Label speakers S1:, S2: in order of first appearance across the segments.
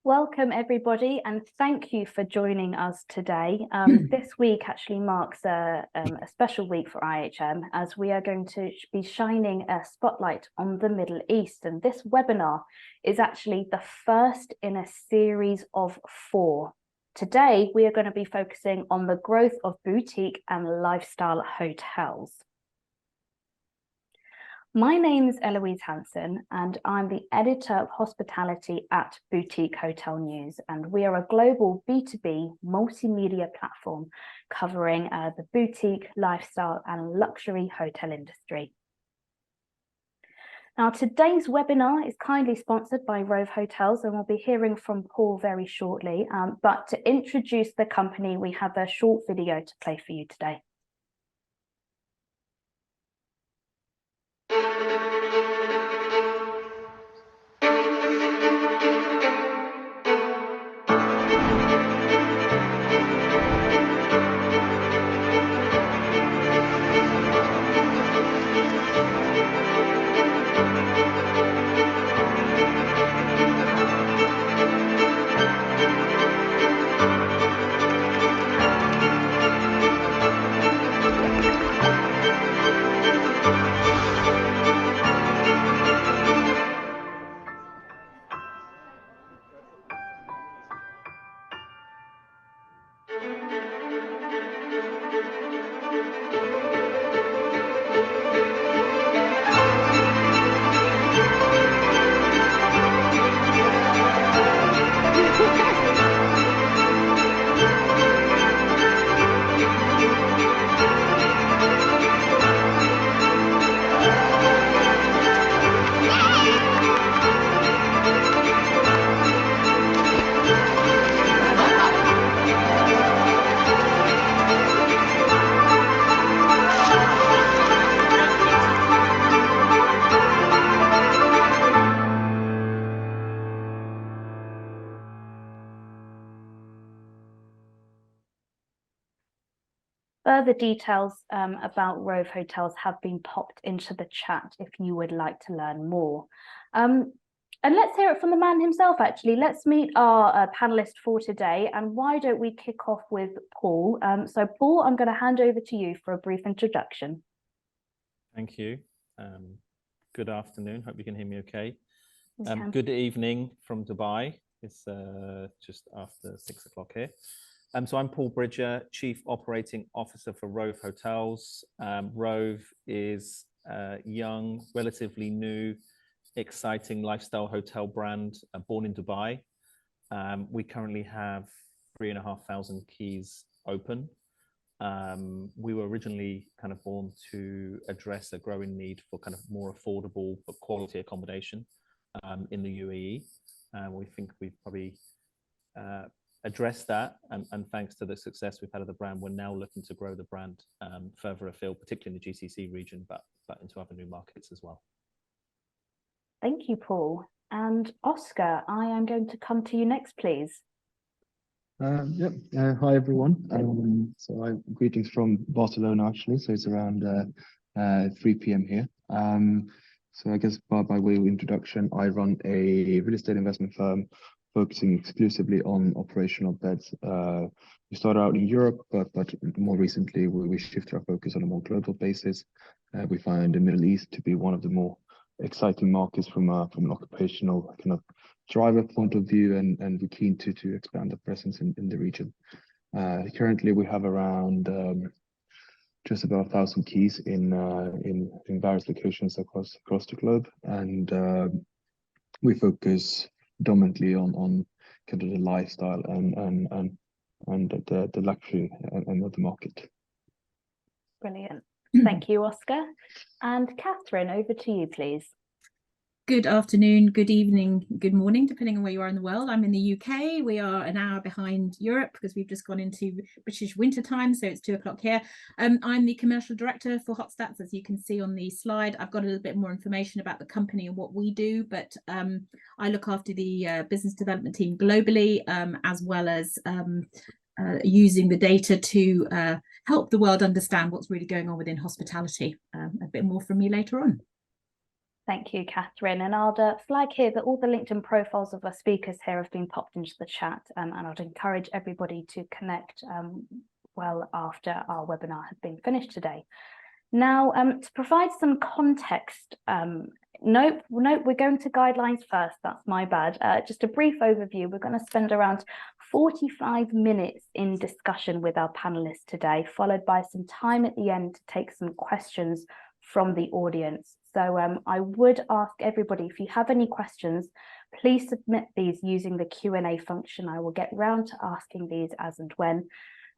S1: Welcome everybody, and thank you for joining us today. This week actually marks a special week for IHM, as we are going to be shining a spotlight on the Middle East, and this webinar is actually the first in a series of 4. Today we are going to be focusing on the growth of boutique and lifestyle hotels. My name is Eloise Hanson, and I'm the editor of hospitality at Boutique Hotel News, and we are a global B2B multimedia platform covering the boutique, lifestyle and luxury hotel industry. Now, today's webinar is kindly sponsored by Rove Hotels, and we'll be hearing from Paul very shortly. But to introduce the company, we have a short video to play for you today. Further details about Rove Hotels have been popped into the chat if you would like to learn more. And let's hear it from the man himself, actually. Let's meet our panelist for today. And why don't we kick off with Paul? So Paul, I'm going to hand over to you for a brief introduction.
S2: Thank you. Good afternoon. Hope you can hear me okay.
S1: Okay.
S2: Good evening from Dubai. It's just after 6 o'clock here. So I'm Paul Bridger, Chief Operating Officer for Rove Hotels. Rove is a young, relatively new, exciting lifestyle hotel brand born in Dubai. We currently have 3,500 keys open. We were originally kind of born to address a growing need for kind of more affordable but quality accommodation in the UAE. We think we've probably address that, and thanks to the success we've had of the brand, we're now looking to grow the brand further afield, particularly in the GCC region, but into other new markets as well.
S1: Thank you, Paul. And Oscar, I am going to come to you next, please.
S3: Hi everyone. So greetings from Barcelona, actually. So it's around 3 p.m. here. So I guess by way of introduction, I run a real estate investment firm focusing exclusively on operational beds. We started out in Europe, but more recently we shifted our focus on a more global basis. We find the Middle East to be one of the more exciting markets from an occupational kind of driver point of view, and we're keen to expand the presence in the region. Currently, we have around just about 1,000 keys in various locations across the globe, and we focus dominantly on kind of the lifestyle and the luxury end of the market.
S1: Brilliant. Thank you, Oscar. And Catherine, over to you, please.
S4: Good afternoon, good evening, good morning, depending on where you are in the world. I'm in the UK. We are an hour behind Europe because we've just gone into British winter time, so it's 2 o'clock here. I'm the commercial director for Hotstats, as you can see on the slide. I've got a little bit more information about the company and what we do, but I look after the business development team globally, as well as using the data to help the world understand what's really going on within hospitality. A bit more from me later on.
S1: Thank you, Catherine. And I'll flag here that all the LinkedIn profiles of our speakers here have been popped into the chat, and I'd encourage everybody to connect well after our webinar has been finished today. Now, to provide some context, nope, we're going to guidelines first, that's my bad. Just a brief overview, we're going to spend around 45 minutes in discussion with our panelists today, followed by some time at the end to take some questions from the audience. So I would ask everybody, if you have any questions, please submit these using the Q&A function. I will get round to asking these as and when.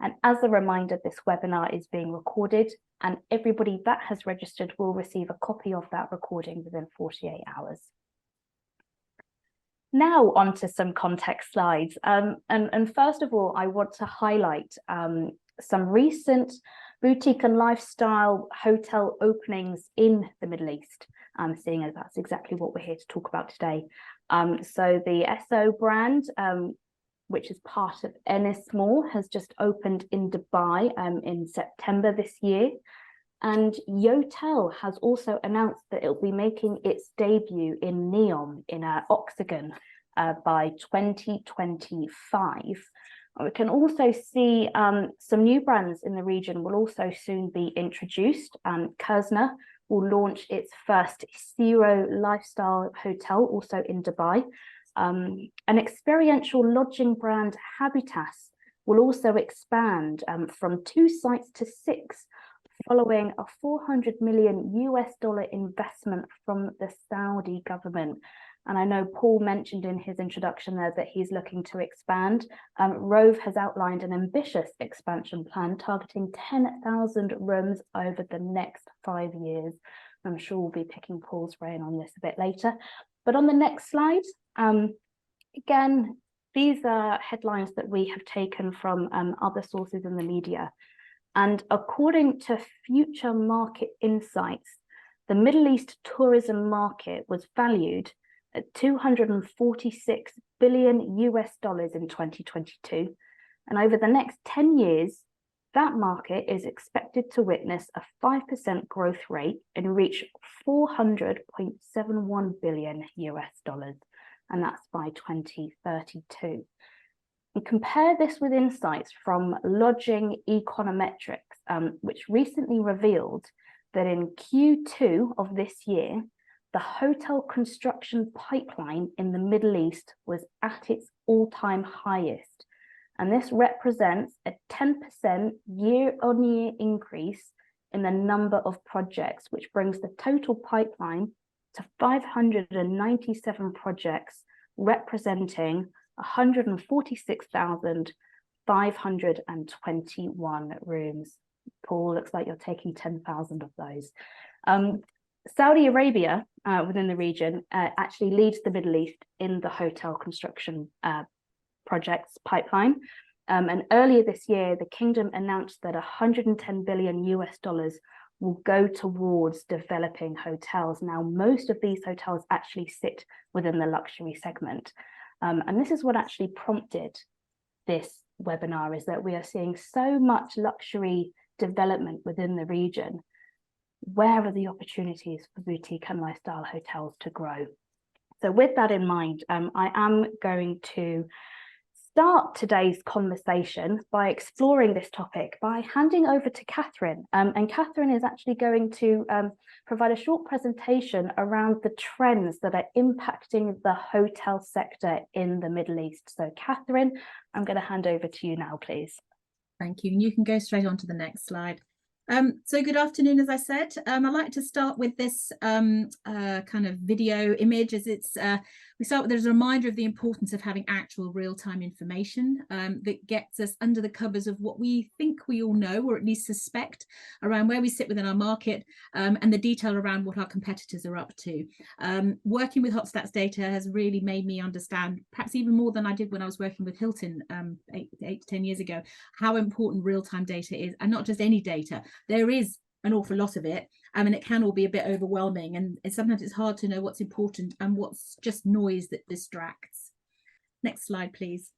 S1: And as a reminder, this webinar is being recorded, and everybody that has registered will receive a copy of that recording within 48 hours. Now on to some context slides. And first of all, I want to highlight some recent boutique and lifestyle hotel openings in the Middle East, seeing as that's exactly what we're here to talk about today. So the Esso brand, which is part of Ennismore, has just opened in Dubai in September this year. And Yotel has also announced that it'll be making its debut in Neom in Oxagon by 2025. We can also see some new brands in the region will also soon be introduced. Kerzner will launch its first zero lifestyle hotel also in Dubai. An experiential lodging brand, Habitas, will also expand from 2 sites to 6, following a $400 million investment from the Saudi government. And I know Paul mentioned in his introduction there that he's looking to expand. Rove has outlined an ambitious expansion plan targeting 10,000 rooms over the next 5 years. I'm sure we'll be picking Paul's brain on this a bit later. But on the next slide, again, these are headlines that we have taken from other sources in the media. And according to Future Market Insights, the Middle East tourism market was valued at $246 billion in 2022. And over the next 10 years, that market is expected to witness a 5% growth rate and reach $400.71 billion. And that's by 2032. And compare this with insights from Lodging Econometrics, which recently revealed that in Q2 of this year, the hotel construction pipeline in the Middle East was at its all-time highest. And this represents a 10% year-on-year increase in the number of projects, which brings the total pipeline to 597 projects, representing 146,521 rooms. Paul, looks like you're taking 10,000 of those. Saudi Arabia, within the region, actually leads the Middle East in the hotel construction projects pipeline. And earlier this year, the kingdom announced that $110 billion will go towards developing hotels. Now, most of these hotels actually sit within the luxury segment. And this is what actually prompted this webinar, is that we are seeing so much luxury development within the region. Where are the opportunities for boutique and lifestyle hotels to grow? So with that in mind, I am going to start today's conversation by exploring this topic by handing over to Catherine. And Catherine is actually going to provide a short presentation around the trends that are impacting the hotel sector in the Middle East. So Catherine, I'm going to hand over to you now, please.
S4: Thank you. And you can go straight on to the next slide. So good afternoon, as I said. I'd like to start with this kind of video image, as it's we start with, there's a reminder of the importance of having actual real-time information that gets us under the covers of what we think we all know, or at least suspect, around where we sit within our market, and the detail around what our competitors are up to. Working with Hotstats data has really made me understand, perhaps even more than I did when I was working with Hilton 8 to 10 years ago, how important real-time data is, and not just any data. There is an awful lot of it, and it can all be a bit overwhelming, and sometimes it's hard to know what's important and what's just noise that distracts. Next slide, please.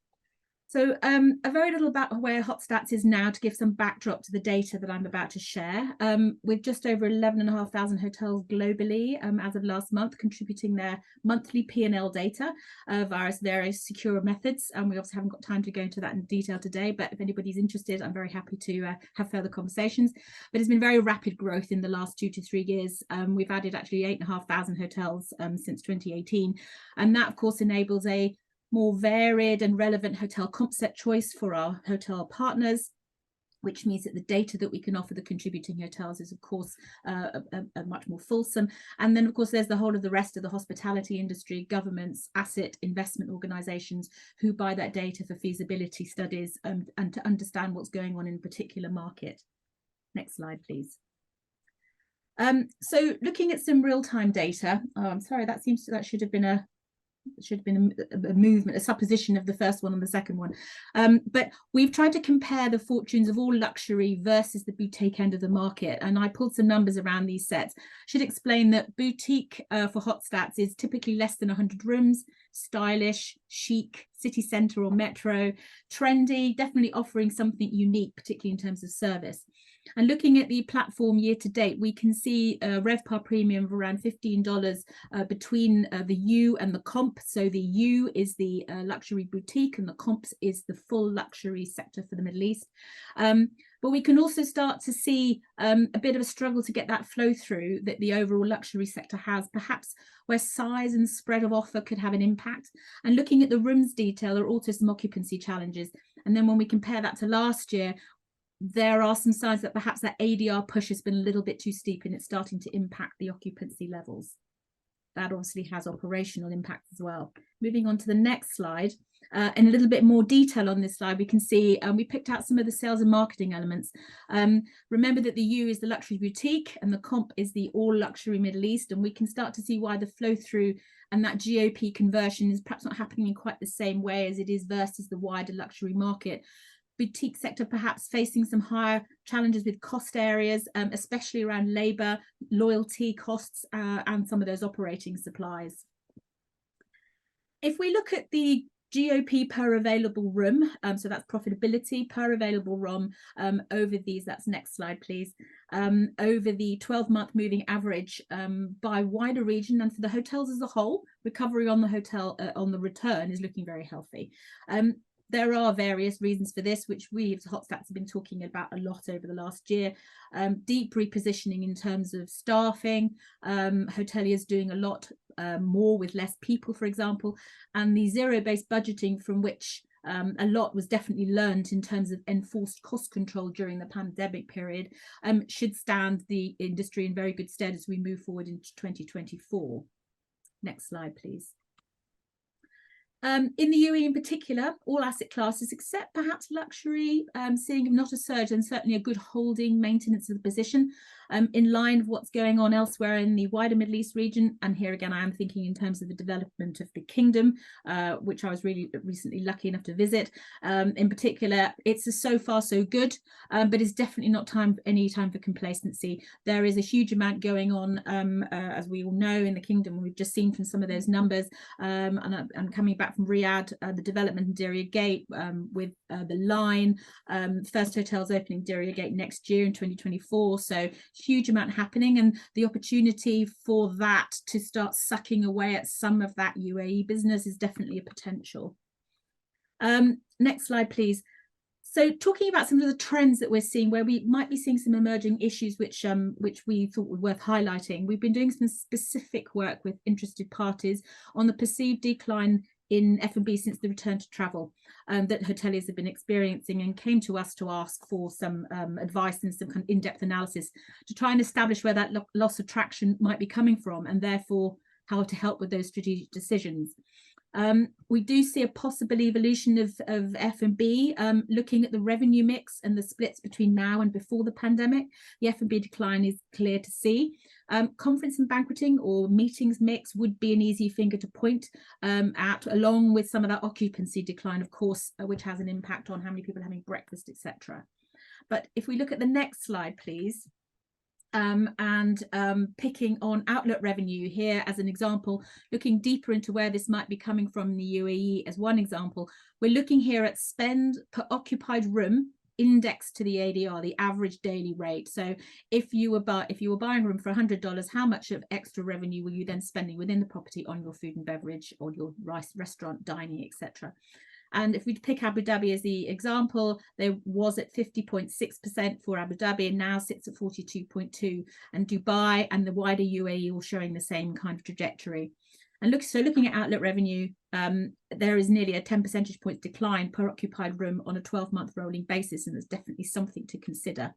S4: So a very little about where Hotstats is now to give some backdrop to the data that I'm about to share. With just over 11,500 hotels globally as of last month, contributing their monthly P&L data via various secure methods. And we obviously haven't got time to go into that in detail today, but if anybody's interested, I'm very happy to have further conversations. But it's been very rapid growth in the last 2 to 3 years. We've added actually 8,500 hotels since 2018. And that, of course, enables a more varied and relevant hotel comp set choice for our hotel partners, which means that the data that we can offer the contributing hotels is, of course, a much more fulsome. And then, of course, there's the whole of the rest of the hospitality industry, governments, asset investment organizations who buy that data for feasibility studies and to understand what's going on in a particular market. Next slide, please. So looking at some real-time data, I'm sorry, that should have been a movement, a supposition of the first one and the second one. But we've tried to compare the fortunes of all luxury versus the boutique end of the market. And I pulled some numbers around these sets. Should explain that boutique for Hotstats is typically less than 100 rooms, stylish, chic, city centre or metro, trendy, definitely offering something unique, particularly in terms of service. And looking at the platform year to date, we can see a RevPAR premium of around $15 between the U and the comp. So the U is the luxury boutique and the comps is the full luxury sector for the Middle East. But we can also start to see a bit of a struggle to get that flow through that the overall luxury sector has, perhaps where size and spread of offer could have an impact. And looking at the rooms detail, there are also some occupancy challenges. And then when we compare that to last year, there are some signs that perhaps that ADR push has been a little bit too steep and it's starting to impact the occupancy levels. That obviously has operational impact as well. Moving on to the next slide, in a little bit more detail on this slide, we can see we picked out some of the sales and marketing elements. Remember that the U is the luxury boutique and the comp is the all luxury Middle East, and we can start to see why the flow through and that GOP conversion is perhaps not happening in quite the same way as it is versus the wider luxury market. Boutique sector perhaps facing some higher challenges with cost areas, especially around labour, loyalty costs, and some of those operating supplies. If we look at the GOP per available room, so that's profitability per available room over these, that's next slide please, over the 12-month moving average by wider region and for the hotels as a whole, recovery on the hotel on the return is looking very healthy. There are various reasons for this, which we as Hotstats have been talking about a lot over the last year. Deep repositioning in terms of staffing, hoteliers doing a lot more with less people, for example, and the zero-based budgeting from which a lot was definitely learned in terms of enforced cost control during the pandemic period, should stand the industry in very good stead as we move forward into 2024. Next slide, please. In the UAE in particular, all asset classes except perhaps luxury, seeing not a surge and certainly a good holding maintenance of the position in line with what's going on elsewhere in the wider Middle East region. And here again, I am thinking in terms of the development of the kingdom, which I was really recently lucky enough to visit. In particular, it's so far so good, but it's definitely not any time for complacency. There is a huge amount going on, as we all know, in the kingdom. We've just seen from some of those numbers, and I'm coming back from Riyadh, the development in Diriyah Gate with the line, first hotels opening Diriyah Gate next year in 2024. So huge amount happening, and the opportunity for that to start sucking away at some of that UAE business is definitely a potential. Next slide, please. So talking about some of the trends that we're seeing, where we might be seeing some emerging issues which we thought were worth highlighting. We've been doing some specific work with interested parties on the perceived decline in F&B since the return to travel that hoteliers have been experiencing, and came to us to ask for some advice and some kind of in-depth analysis to try and establish where that loss of traction might be coming from, and therefore how to help with those strategic decisions. We do see a possible evolution of F&B, looking at the revenue mix and the splits between now and before the pandemic. The F&B decline is clear to see. Conference and banqueting or meetings mix would be an easy finger to point at, along with some of that occupancy decline, of course, which has an impact on how many people are having breakfast, etc. But if we look at the next slide, please. and picking on outlet revenue here as an example, looking deeper into where this might be coming from in the UAE as one example. We're looking here at spend per occupied room indexed to the ADR, the average daily rate. So if you were buying a room for $100, how much of extra revenue were you then spending within the property on your food and beverage or your restaurant, dining, etc.? And if we pick Abu Dhabi as the example, there was at 50.6% for Abu Dhabi and now sits at 42.2%. And Dubai and the wider UAE all showing the same kind of trajectory. And looking at outlet revenue, there is nearly a 10 percentage point decline per occupied room on a 12-month rolling basis, and there's definitely something to consider.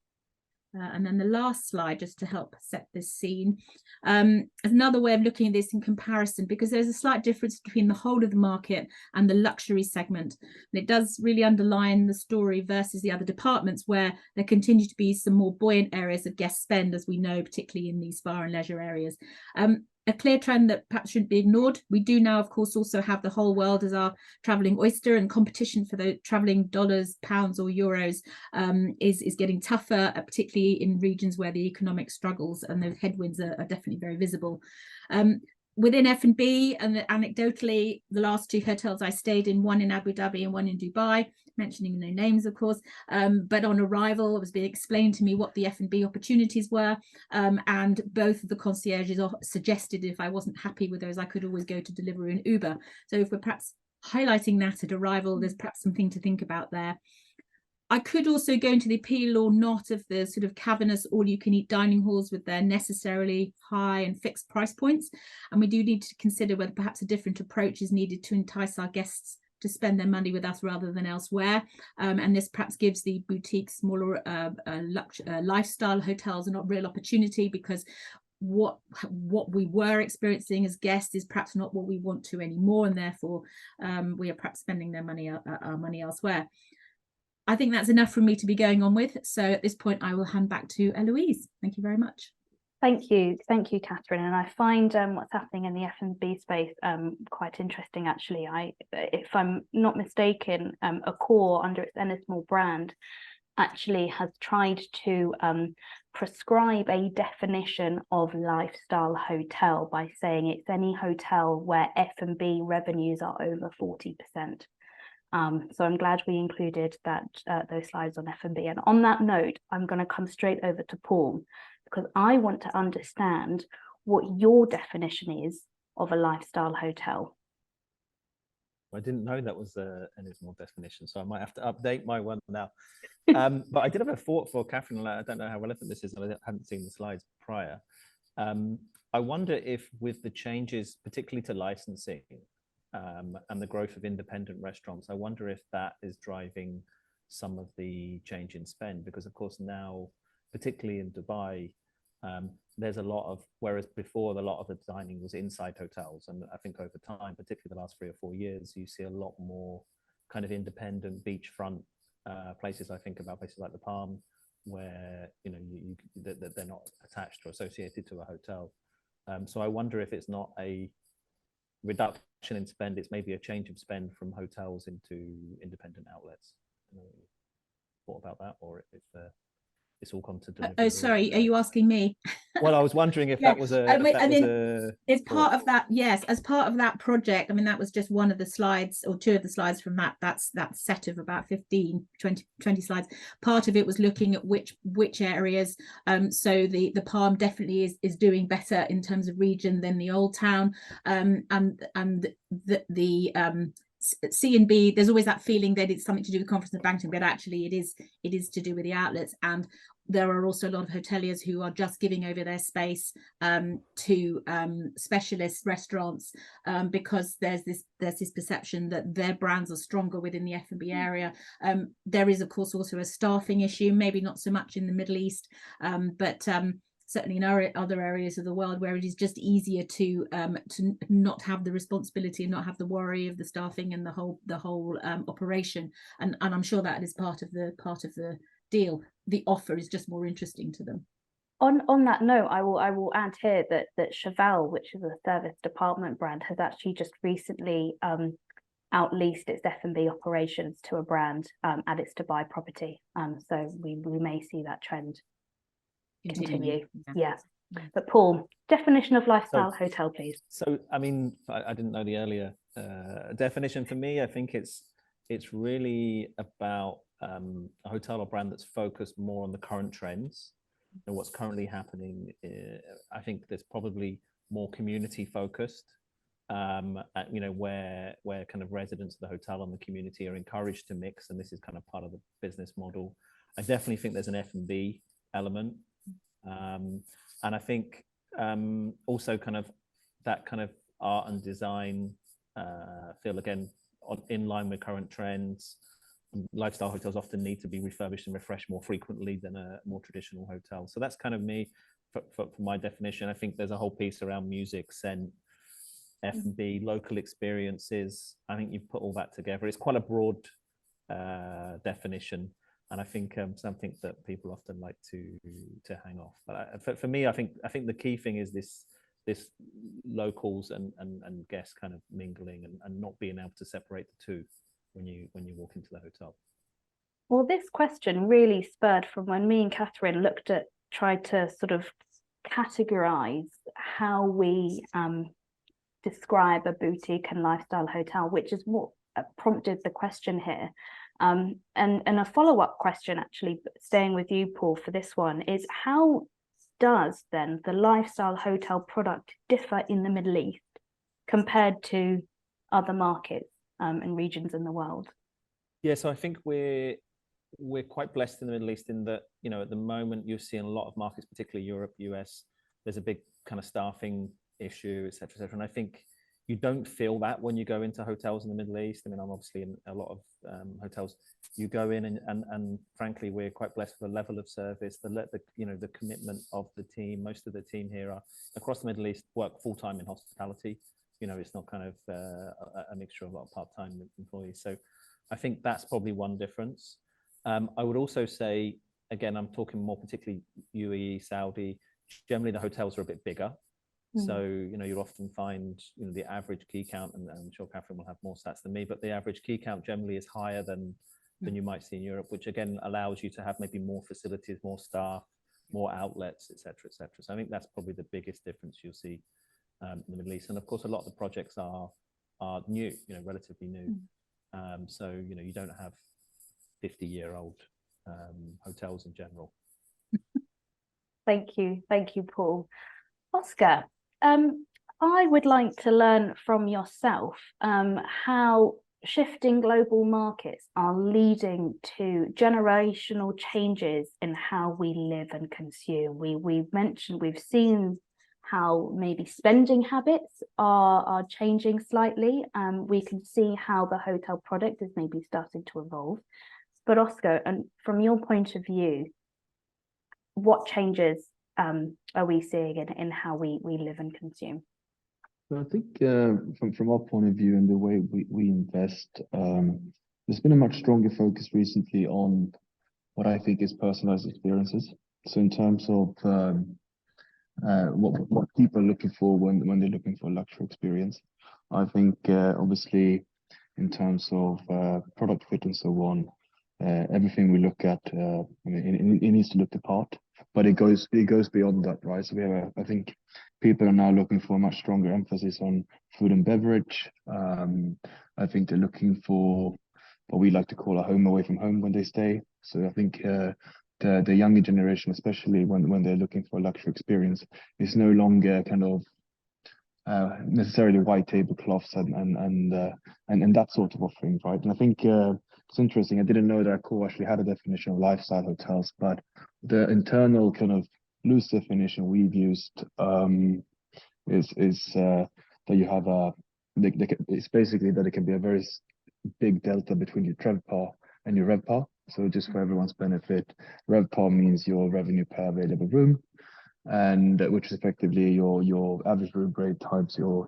S4: And then the last slide, just to help set this scene, another way of looking at this in comparison, because there's a slight difference between the whole of the market and the luxury segment. And it does really underline the story versus the other departments, where there continue to be some more buoyant areas of guest spend, as we know, particularly in these spa and leisure areas. A clear trend that perhaps shouldn't be ignored. We do now, of course, also have the whole world as our traveling oyster, and competition for the traveling dollars, pounds or euros is getting tougher, particularly in regions where the economic struggles and the headwinds are definitely very visible. Within F&B, and anecdotally, the last two hotels I stayed in, one in Abu Dhabi and one in Dubai, mentioning no names, of course, but on arrival, it was being explained to me what the F&B opportunities were, and both of the concierges suggested if I wasn't happy with those, I could always go to Deliveroo and Uber. So if we're perhaps highlighting that at arrival, there's perhaps something to think about there. I could also go into the appeal or not of the sort of cavernous all-you-can-eat dining halls with their necessarily high and fixed price points. And we do need to consider whether perhaps a different approach is needed to entice our guests to spend their money with us rather than elsewhere. And this perhaps gives the boutique, smaller lifestyle hotels a real opportunity, because what we were experiencing as guests is perhaps not what we want to anymore, and therefore we are perhaps spending our money elsewhere. I think that's enough for me to be going on with. So at this point, I will hand back to Eloise. Thank you very much.
S1: Thank you, Catherine. And I find what's happening in the F&B space quite interesting, actually. If I'm not mistaken, Accor, under its Ennismore brand, actually has tried to prescribe a definition of lifestyle hotel by saying it's any hotel where F&B revenues are over 40%. So I'm glad we included those slides on F&B. And on that note, I'm going to come straight over to Paul, because I want to understand what your definition is of a lifestyle hotel.
S2: I didn't know that was an Ennismore definition, so I might have to update my one now. But I did have a thought for Catherine. I don't know how relevant this is. I hadn't seen the slides prior. I wonder if, with the changes, particularly to licensing, and the growth of independent restaurants, I wonder if that is driving some of the change in spend, because of course now, particularly in Dubai, there's a lot of, whereas before a lot of the dining was inside hotels, and I think over time, particularly the last 3 or 4 years, you see a lot more kind of independent beachfront places. I think about places like the Palm, where they're not attached or associated to a hotel. So I wonder if it's not a reduction in spend, it's maybe a change of spend from hotels into independent outlets. I don't know what you thought about that, or if it's all come to delivery.
S4: Oh, sorry, are you asking me?
S2: Well, I was wondering if that was
S4: it's part of that. Yes, as part of that project. I mean, that was just one of the slides, or two of the slides from that set of about 15, 20 slides. Part of it was looking at which areas. So the Palm definitely is doing better in terms of region than the Old Town, and the C&B, there's always that feeling that it's something to do with conference and banqueting, but actually it is to do with the outlets. And there are also a lot of hoteliers who are just giving over their space to specialist restaurants, because there's this perception that their brands are stronger within the F&B area. There is, of course, also a staffing issue, maybe not so much in the Middle East, but certainly in other areas of the world where it is just easier to not have the responsibility and not have the worry of the staffing and the whole operation. And I'm sure that is part of the deal. The offer is just more interesting to them.
S1: On that note, I will add here that Cheval, which is a service department brand, has actually just recently outleased its F&B operations to a brand at its Dubai property. So we may see that trend. continue.
S4: Yeah.
S1: But Paul, definition of lifestyle hotel, please.
S2: So, I mean, I didn't know the earlier definition. For me, I think it's really about a hotel or brand that's focused more on the current trends and what's currently happening. I think there's probably more community focused, you know, where kind of residents of the hotel and the community are encouraged to mix, and this is kind of part of the business model. I definitely think there's an F&B element, and I think also kind of that kind of art and design feel, again, in line with current trends. Lifestyle hotels often need to be refurbished and refreshed more frequently than a more traditional hotel. So that's kind of me for my definition. I think there's a whole piece around music, scent, F&B, local experiences. I think you've put all that together. It's quite a broad definition, and I think something that people often like to hang off. But for me, I think the key thing is this locals and guests kind of mingling and not being able to separate the two when you walk into the hotel.
S1: Well, this question really spurred from when me and Catherine tried to sort of categorize how we describe a boutique and lifestyle hotel, which is what prompted the question here. And a follow-up question, actually, staying with you, Paul, for this one, is how does then the lifestyle hotel product differ in the Middle East compared to other markets and regions in the world?
S2: Yeah, so I think we're quite blessed in the Middle East in that, you know, at the moment you're seeing a lot of markets, particularly Europe, US, there's a big kind of staffing issue, et cetera, and I think you don't feel that when you go into hotels in the Middle East. I mean, I'm obviously in a lot of hotels. You go in and frankly, we're quite blessed with the level of service, the you know, the commitment of the team. Most of the team here are across the Middle East work full time in hospitality. You know, it's not kind of a mixture of a lot of part-time employees. So I think that's probably one difference. I would also say, again, I'm talking more particularly UAE, Saudi. Generally, the hotels are a bit bigger. So, you know, you'll often find, you know, the average key count, and I'm sure Catherine will have more stats than me, but the average key count generally is higher than you might see in Europe, which again allows you to have maybe more facilities, more staff, more outlets, et cetera, et cetera. So I think that's probably the biggest difference you'll see in the Middle East. And of course, a lot of the projects are new, you know, relatively new. So, you know, you don't have 50-year-old hotels in general.
S1: Thank you, Paul. Oscar, I would like to learn from yourself how shifting global markets are leading to generational changes in how we live and consume. We've seen how maybe spending habits are changing slightly. We can see how the hotel product is maybe starting to evolve. But Oscar, and from your point of view, what changes are we seeing in how we live and consume?
S3: So I think from our point of view and the way we invest, there's been a much stronger focus recently on what I think is personalized experiences. So in terms of what people are looking for when they're looking for a luxury experience, I think obviously in terms of product fit and so on, everything we look at, I mean, it needs to look the part, but it goes beyond that, right? So we have I think people are now looking for a much stronger emphasis on food and beverage. I think they're looking for what we like to call a home away from home when they stay. So I think the younger generation, especially when they're looking for a luxury experience, is no longer kind of necessarily white tablecloths and that sort of offering, right? And I think it's interesting. I didn't know that Accor actually had a definition of lifestyle hotels, but the internal kind of loose definition we've used is that you have it's basically that it can be a very big delta between your TRevPAR and your RevPAR. So just for everyone's benefit, RevPAR means your revenue per available room, and which is effectively your average room rate times your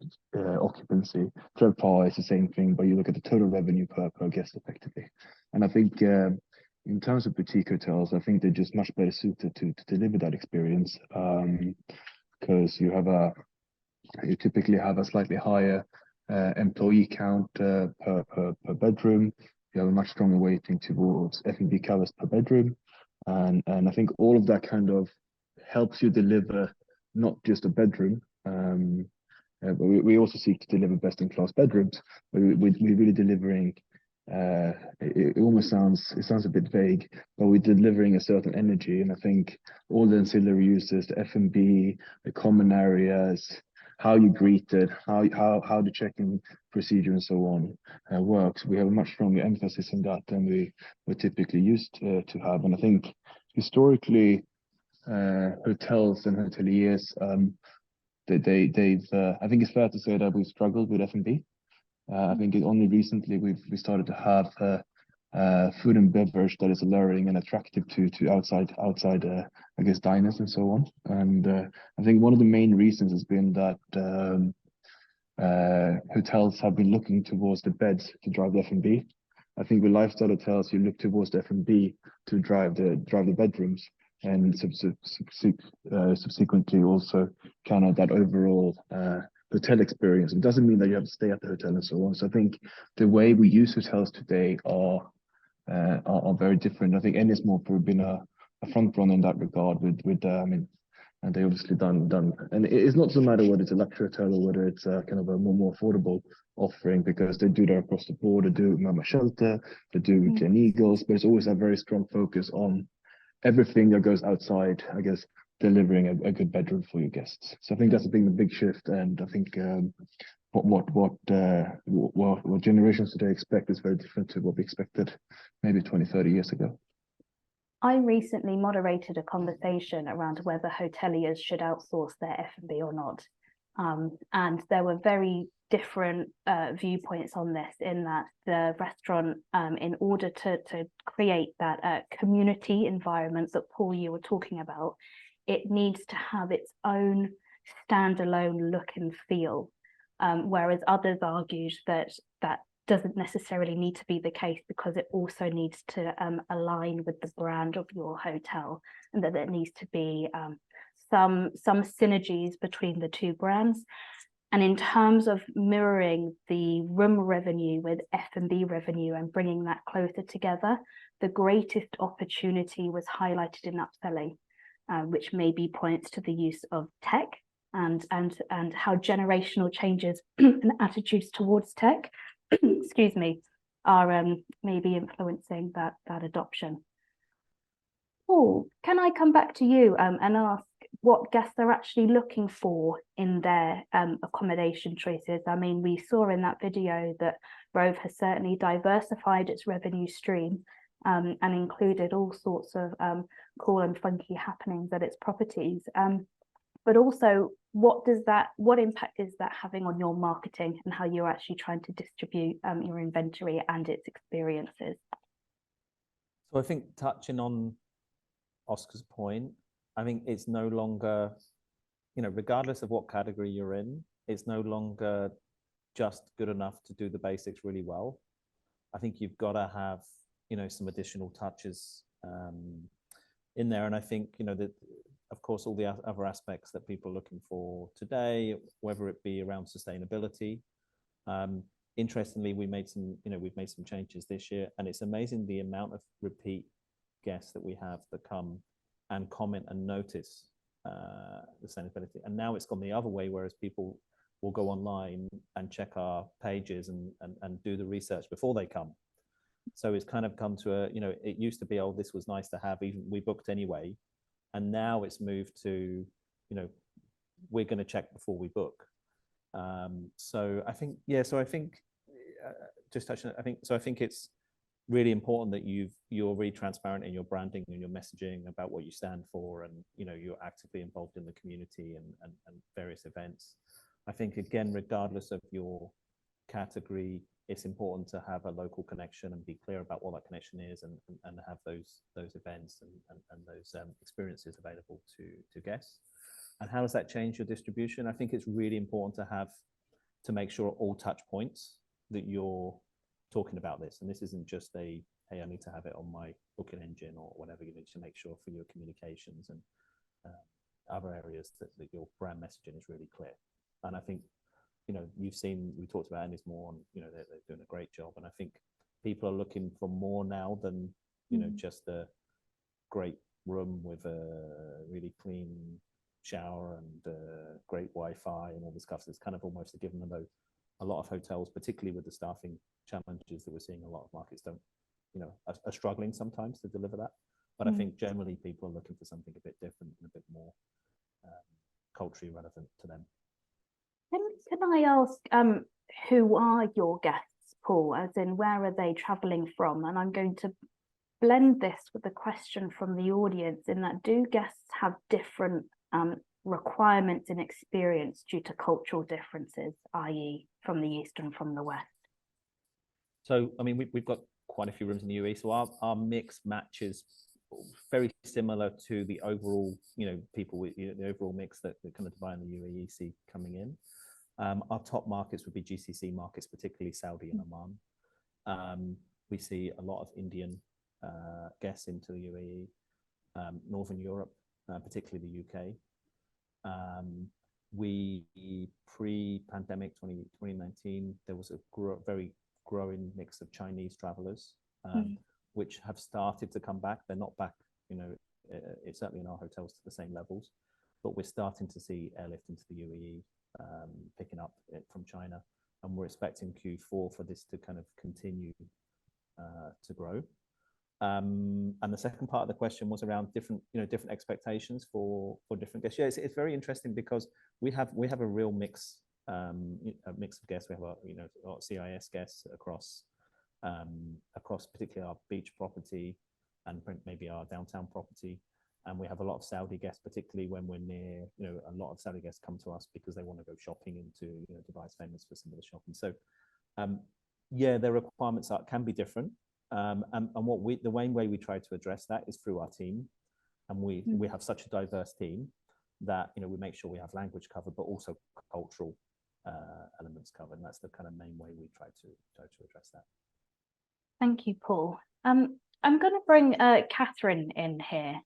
S3: occupancy. TRevPAR is the same thing, but you look at the total revenue per guest effectively. And I think in terms of boutique hotels, I think they're just much better suited to deliver that experience, because you typically have a slightly higher employee count per bedroom. You have a much stronger weighting towards F&B covers per bedroom, and I think all of that kind of helps you deliver not just a bedroom, but we also seek to deliver best-in-class bedrooms. We're really delivering. It almost sounds a bit vague, but we're delivering a certain energy, and I think all the ancillary uses, the F&B, the common areas, how you greeted, how the check-in procedure and so on works. We have a much stronger emphasis on that than we're typically used to have, and I think historically, hotels and hoteliers, they've I think it's fair to say that we've struggled with F&B. I think only recently we started to have food and beverage that is alluring and attractive to outside I guess diners and so on. And I think one of the main reasons has been that hotels have been looking towards the beds to drive the F&B. I think with lifestyle hotels, you look towards the F&B to drive the bedrooms, and subsequently also kind of that overall hotel experience. It doesn't mean that you have to stay at the hotel and so on. So I think the way we use hotels today are very different. I think Ennismore have been a front runner in that regard with I mean, and they obviously done, and it's not so matter whether it's a luxury hotel or whether it's a kind of a more affordable offering, because they do that across the board. They do Mama Shelter, they do Glen Eagles, but it's always a very strong focus on everything that goes outside, I guess, delivering a good bedroom for your guests. So I think that's been a big shift, and I think what generations today expect is very different to what we expected maybe 20, 30 years ago.
S1: I recently moderated a conversation around whether hoteliers should outsource their F&B or not. And there were very different viewpoints on this, in that the restaurant, in order to create that community environment that, Paul, you were talking about, it needs to have its own standalone look and feel. Whereas others argued that that doesn't necessarily need to be the case, because it also needs to align with the brand of your hotel, and that there needs to be some synergies between the two brands. And in terms of mirroring the room revenue with F&B revenue and bringing that closer together, the greatest opportunity was highlighted in upselling, which maybe points to the use of tech and how generational changes and attitudes towards tech excuse me, are maybe influencing that adoption. Paul, can I come back to you and ask what guests are actually looking for in their accommodation choices? I mean, we saw in that video that Rove has certainly diversified its revenue stream and included all sorts of cool and funky happenings at its properties. But also, what impact is that having on your marketing and how you're actually trying to distribute your inventory and its experiences?
S2: So I think, touching on Oscar's point, I think it's no longer, regardless of what category you're in, it's no longer just good enough to do the basics really well. I think you've got to have, some additional touches in there. And I think, that, of course, all the other aspects that people are looking for today, whether it be around sustainability. Interestingly, we've made some changes this year, and it's amazing the amount of repeat guests that we have that come and comment and notice the sustainability. And now it's gone the other way, whereas people will go online and check our pages and do the research before they come. So it's kind of come to it used to be, oh, this was nice to have, even we booked anyway. And now it's moved to, we're going to check before we book. So I think, just touching, I think it's really important that you're really transparent in your branding and your messaging about what you stand for, and you're actively involved in the community and various events. I think, again, regardless of your category, it's important to have a local connection and be clear about what that connection is, and have those events and those experiences available to guests. And how does that change your distribution? I think it's really important to make sure all touch points that you're talking about this, and this isn't just hey, I need to have it on my booking engine or whatever. You need to make sure for your communications and other areas that your brand messaging is really clear. And I think, you've seen, we talked about Ennismore, and they're doing a great job. And I think people are looking for more now than just a great room with a really clean shower and great Wi-Fi and all this stuff. So it's kind of almost a given, although a lot of hotels, particularly with the staffing challenges that we're seeing, a lot of markets don't, are struggling sometimes to deliver that. But I think generally people are looking for something a bit different and a bit more culturally relevant to them.
S1: Can I ask, who are your guests, Paul? As in, where are they travelling from? And I'm going to blend this with a question from the audience in that, do guests have different requirements and experience due to cultural differences, i.e. from the East and from the West? So,
S2: I mean, we've got quite a few rooms in the UAE, so our mix matches very similar to the overall, people with the overall mix that kind of Dubai and the UAE see coming in. Our top markets would be GCC markets, particularly Saudi and Oman. We see a lot of Indian guests into the UAE, Northern Europe, particularly the UK. We pre-pandemic 2019, there was a very growing mix of Chinese travelers, which have started to come back. They're not back, it's certainly in our hotels to the same levels, but we're starting to see airlift into the UAE picking up from China, and we're expecting Q4 for this to kind of continue to grow. And the second part of the question was around different expectations for different guests. Yeah, it's very interesting because we have a real mix, a mix of guests. We have a lot of CIS guests across particularly our beach property and maybe our downtown property. And we have a lot of Saudi guests, particularly when we're near, a lot of Saudi guests come to us because they want to go shopping into, Dubai is famous for some of the shopping. So, yeah, their requirements can be different. And the main way we try to address that is through our team. And we have such a diverse team that, we make sure we have language covered, but also cultural elements covered. And that's the kind of main way we try to address that.
S1: Thank you, Paul. I'm going to bring Catherine in here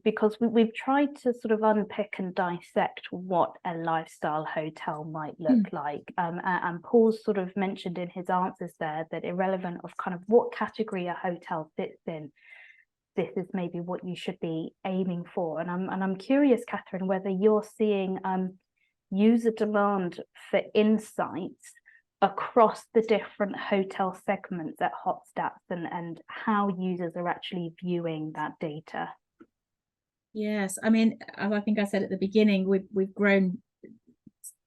S1: because we've tried to sort of unpick and dissect what a lifestyle hotel might look like. And Paul's sort of mentioned in his answers there that irrelevant of kind of what category a hotel fits in, this is maybe what you should be aiming for. And I'm curious, Catherine, whether you're seeing user demand for insights across the different hotel segments at Hotstats and how users are actually viewing that data.
S4: Yes, I mean, I think I said at the beginning, we've grown.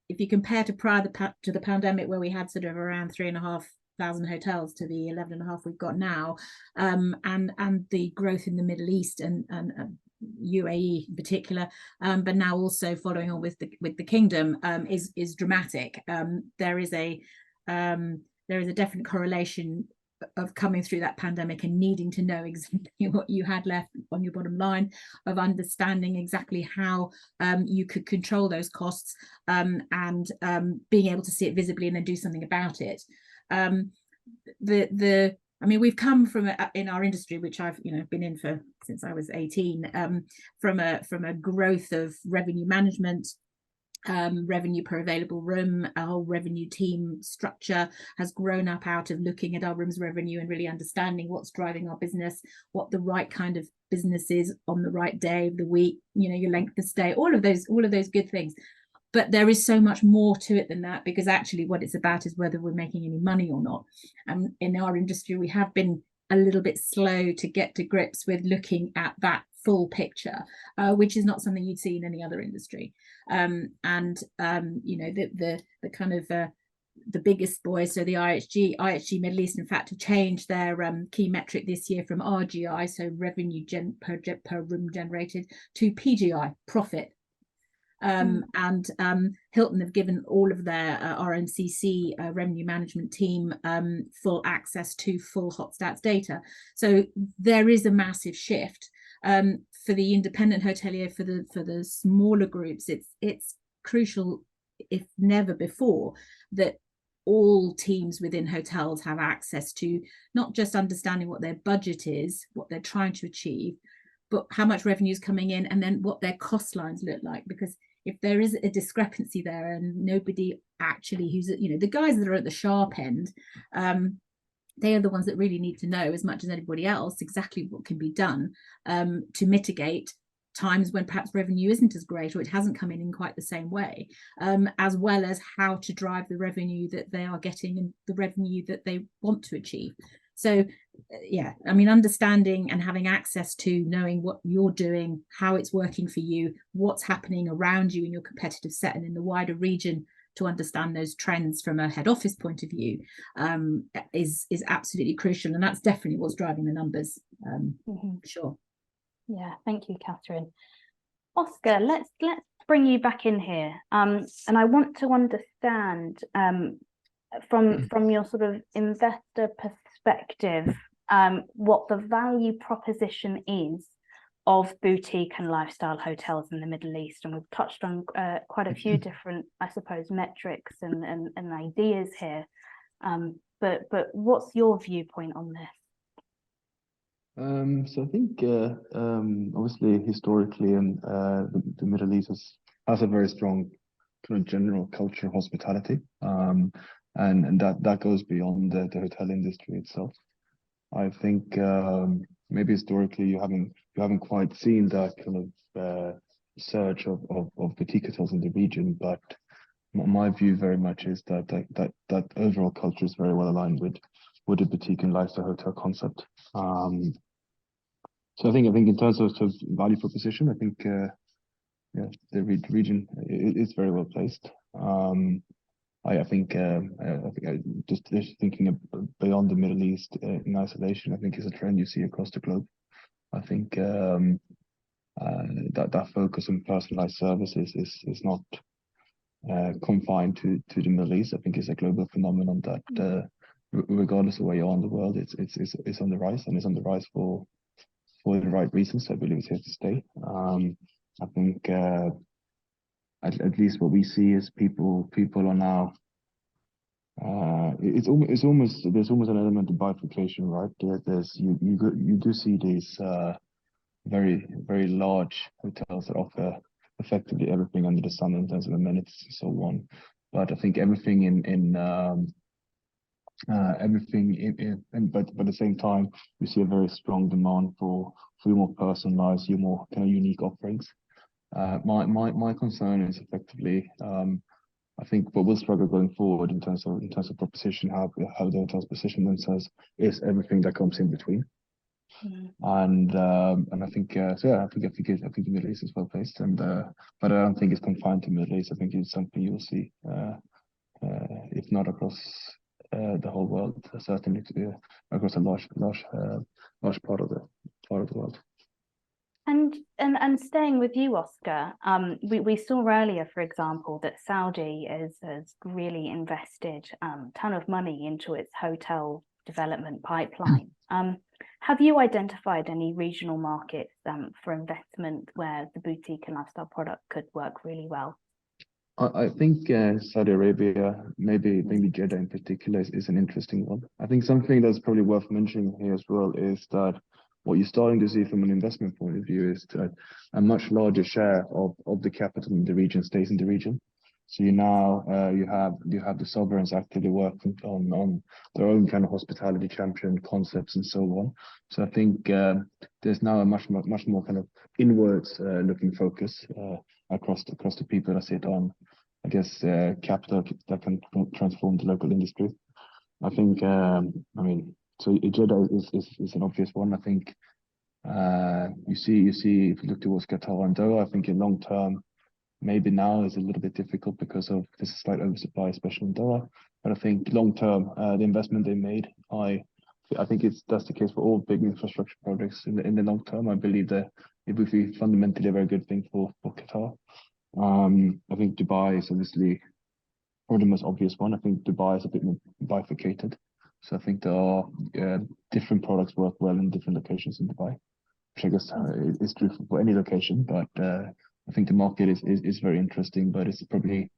S4: If you compare to prior to the pandemic, where we had sort of around 3,500 hotels to the 11,500 we've got now, and the growth in the Middle East and UAE in particular, but now also following on with the Kingdom is dramatic. There is a definite correlation of coming through that pandemic and needing to know exactly what you had left on your bottom line, of understanding exactly how you could control those costs, and being able to see it visibly and then do something about it. I mean, we've come from in our industry, which I've been in for since I was 18, from a growth of revenue management, revenue per available room. Our whole revenue team structure has grown up out of looking at our rooms revenue and really understanding what's driving our business, what the right kind of business is on the right day of the week, your length of stay, all of those good things. But there is so much more to it than that, because actually what it's about is whether we're making any money or not. And in our industry, we have been a little bit slow to get to grips with looking at that full picture, which is not something you'd see in any other industry. The kind of the biggest boys, so the IHG Middle East, in fact, have changed their key metric this year from RGI, so revenue per room generated, to PGI, profit. And Hilton have given all of their RMCC revenue management team full access to full Hotstats data. So there is a massive shift. For the independent hotelier, for the smaller groups, it's crucial, if never before, that all teams within hotels have access to not just understanding what their budget is, what they're trying to achieve, but how much revenue is coming in, and then what their cost lines look like. Because if there is a discrepancy there and nobody actually who's, the guys that are at the sharp end, they are the ones that really need to know, as much as anybody else, exactly what can be done to mitigate times when perhaps revenue isn't as great, or it hasn't come in quite the same way, as well as how to drive the revenue that they are getting and the revenue that they want to achieve. So yeah, I mean, understanding and having access to knowing what you're doing, how it's working for you, what's happening around you in your competitive set and in the wider region, to understand those trends from a head office point of view, is absolutely crucial, and that's definitely what's driving the numbers. Sure.
S1: Yeah, thank you, Catherine. Oscar, let's bring you back in here, and I want to understand from your sort of investor perspective, what the value proposition is of boutique and lifestyle hotels in the Middle East. And we've touched on quite a few different, I suppose, metrics and ideas here. But what's your viewpoint on this?
S3: So I think obviously historically, and the Middle East has a very strong kind of general culture of hospitality, and that goes beyond the hotel industry itself. I think maybe historically you haven't quite seen that kind of surge of boutique hotels in the region, but my view very much is that overall culture is very well aligned with the boutique and lifestyle hotel concept. So I think in terms of value proposition, I think yeah, the region is very well placed. I think just thinking beyond the Middle East in isolation, I think is a trend you see across the globe. I think that focus on personalized services is not confined to the Middle East. I think it's a global phenomenon that regardless of where you are in the world, it's on the rise, and it's on the rise for the right reasons. I believe it's here to stay. I think at least what we see is people are now. There's almost an element of bifurcation, right? You do see these very large hotels that offer effectively everything under the sun in terms of amenities and so on. But I think everything but at the same time, we see a very strong demand for your more personalized, your more kind of unique offerings. My concern is effectively, I think what will struggle going forward in terms of proposition, how the hotels position themselves, is everything that comes in between. And I think so yeah, I think the Middle East is well placed, and but I don't think it's confined to the Middle East. I think it's something you'll see, if not across the whole world, certainly across a large part of the world.
S1: And staying with you, Oscar, we saw earlier, for example, that Saudi has really invested a ton of money into its hotel development pipeline. Have you identified any regional markets for investment where the boutique and lifestyle product could work really well?
S3: I think Saudi Arabia, maybe Jeddah in particular, is an interesting one. I think something that's probably worth mentioning here as well is that what you're starting to see from an investment point of view is that a much larger share of the capital in the region stays in the region. So you have the sovereigns actively working on their own kind of hospitality champion concepts and so on. So I think there's now a much more kind of inwards looking focus across the people that sit on, I guess, capital that can transform the local industry. I think so Jeddah is an obvious one. I think you see if you look towards Qatar and Doha, I think in long term, maybe now is a little bit difficult because of this slight oversupply, especially in Doha. But I think long term, the investment they made, I think that's the case for all big infrastructure projects in the long term. I believe that it would be fundamentally a very good thing for Qatar. I think Dubai is obviously probably the most obvious one. I think Dubai is a bit more bifurcated. So I think there are different products work well in different locations in Dubai, which I guess is true for any location. But I think the market is very interesting, but it's probably